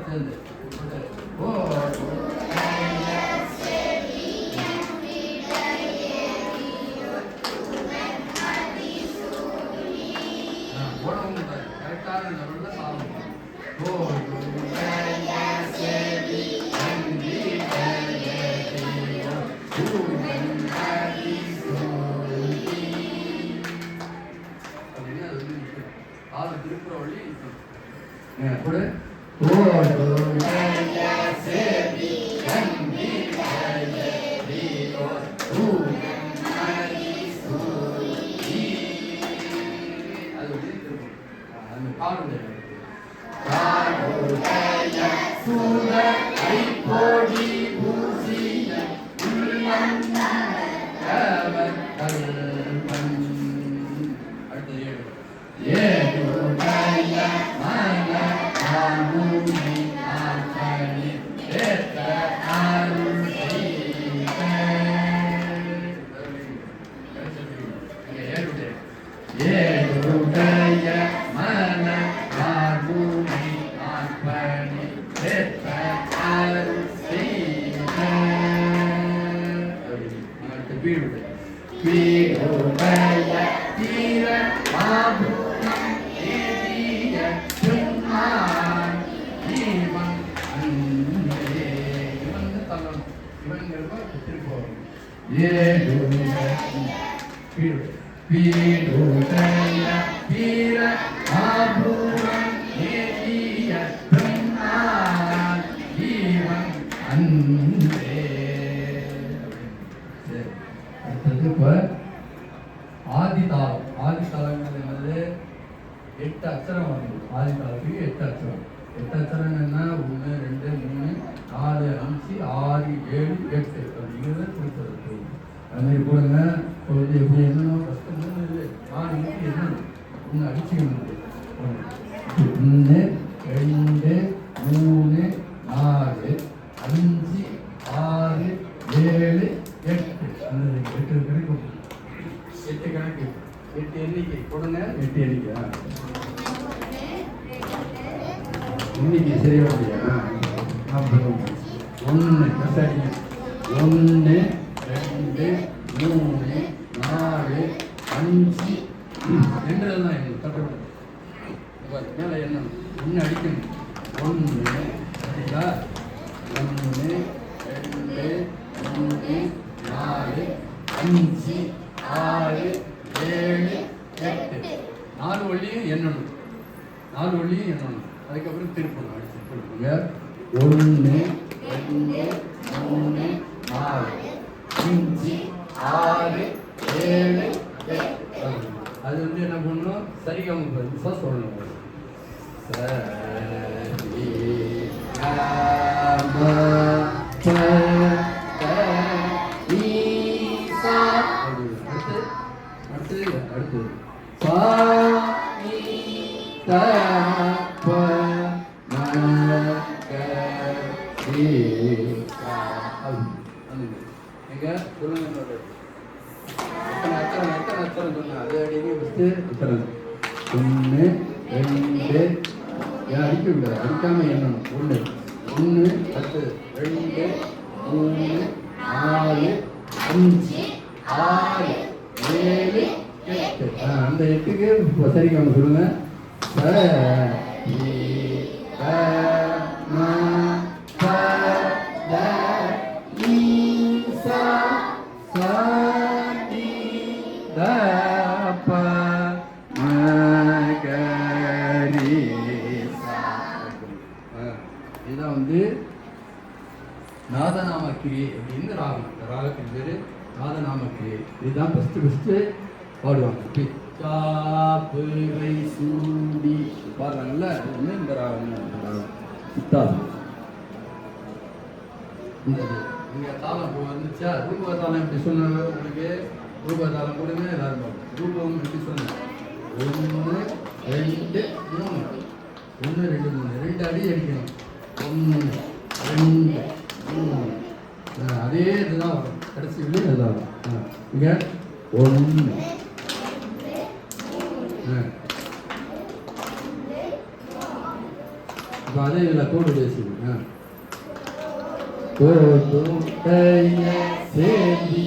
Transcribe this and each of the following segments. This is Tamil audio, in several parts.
சேர்ந்து ஓ கரெக்டான லெவல்ல சாப்பிடணும். ஓ திருப்புற வழி கூட ஆதிதாளம். ஆதிதாளங்கிறது என்னது? 8 அக்ஷரம் வருது. ஆதிதாளத்துக்கு 8 அக்ஷரம். 8 அக்ஷரம் என்ன? 1 2 3 4 5 6 7 8 அப்படிங்கிறது கொடுத்துருக்கு. அதுமாதிரி போடுங்க. இப்போ எப்படி என்னணும்? ஃபஸ்ட்டு 3 இல்லை 4 முட்டி என்னணும்? 1 அடிச்சுக்கணும். 1 2 3 4 5 6 7 8 அந்த 8 கிடைக்கும். 8 கணக்கு 8 எண்ணிக்கை கொடுங்க. 8 எண்ணிக்கை இன்னைக்கு சரியா முடியா? 1 கசாடி 1 2 3 4 5 என்றெல்லாம் எண்ணு தட்டப்படும். மேலே எண்ணம் 1 அடிக்கணும். 1 அடிக்கா 1 2 3 4 5 6 7 8 4 வழியும் எண்ணணும். 4 வழியும் எண்ணணும். அதுக்கப்புறம் திருப்பணும். அடிச்சு திருப்புங்க. 1 2 3 4 5 6 7 8 அது என்ன பண்ணணும்? சரிகம சொல்லணும். சரி அடுத்து எங்க சொல்லுங்க. அத்தனை சொன்ன அது அடிக்க ஃபஸ்ட்டு அத்தனை 1 2 அடிக்க விடாது. அடிக்காம எண்ணணும். 1 10 2 3 4 5 6 7 8 அந்த 8க்கு சரிக்காம சொல்லுங்க. இதுதான் வந்து நாதநாம கிரியை அப்படின்னு ராகம். இந்த ராகத்தின் பேரு நாதநாம கிரியை. இதுதான் ஃபஸ்ட்டு பாடுவாங்க. சாப்புரை சூடி பாடுறாங்கல்ல, அது இந்த ராகம் சித்தாதம். இந்த இங்கே தாளம் வந்துச்சா? ரூப தாளம் எப்படி சொன்னாங்க உங்களுக்கு? ரூப தாளம் கொடுங்க எல்லாரும். ரூபம் எப்படி சொன்னாங்க? 1 2 3 1 2 3 2 அடி அடிக்கணும். 1 2 3 அதே இதுதான் வரும். கடைசி இதுதான் வரும். இங்கே 1 2 இப்போ அதே இதில் கோடு பேசுங்க. கோடுடைய சேதி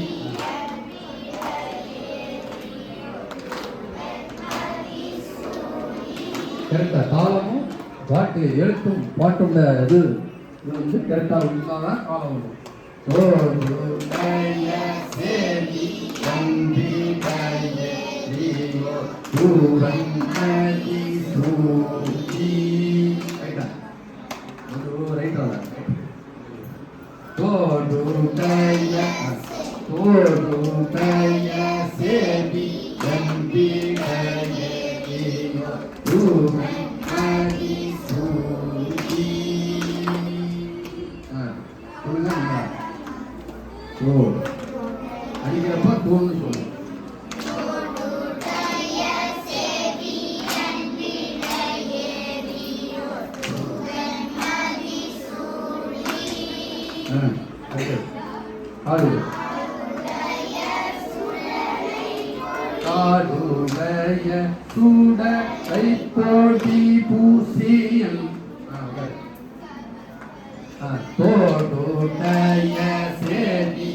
கரெக்டா தாளமும் பாட்டு எழுத்தும் பாட்டோட இது வந்து கரெக்டாக இருந்தாதான் காலம் வரும். கோடுடைய சேதி பூரங்கி சூடி ரைட்டா தோடுடைய சேதி பூரங்கி சூடி அடிக்கிறப்ப தோன்னு சொல்லணும். காடுடைய சுடலை போடி பூசியம் தோடுடைய சேதி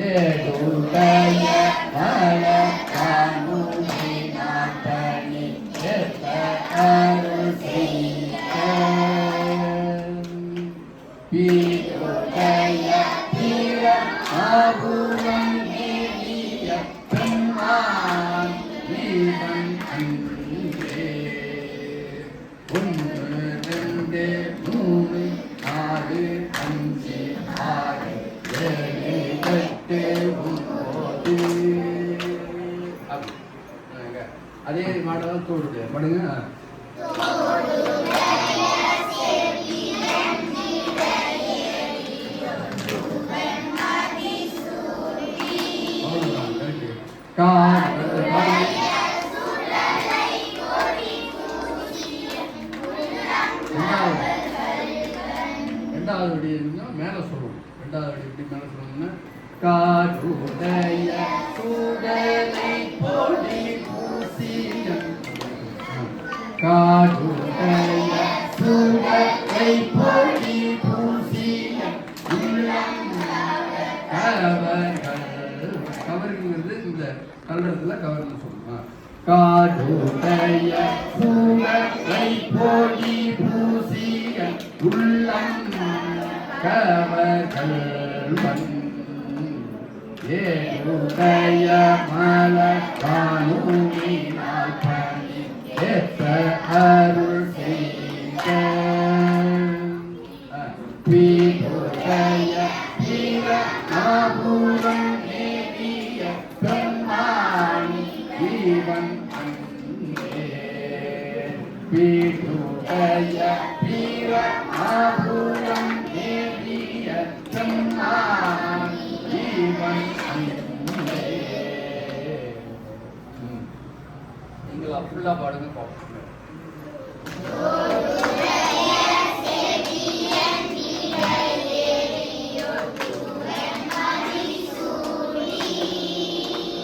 ஏடுடைய அதே மாடல் தோடுது படுங்க. ரெண்டாவது வடி மேல சொல்லணும். ரெண்டாவது வடி எப்படி மேல சொல்லணும்னா காடுடைய சுடலை போடி பூசியம் காடுடைய சுடலை போடி பூசியம் கவருங்கிறது இந்த கல்றதுல கவர்னு சொல்லணும். காடுடைய சுடலை போடி பூசியம் உள்ளம் கவர்கள் ஏடுடைய மலபானுமினால் பணி ஏற்ற அருள் செய்த பீடுடைய பீர ஆபூரம் நேரிய பிரம்மாணி ஜீவன் பீடுடைய பீர ஆபூரம் நேரிய பிரம்மாணி நீங்களா ஃபுல்லா பாடுங்க பார்ப்போம்.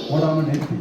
போடாம நிறுத்தி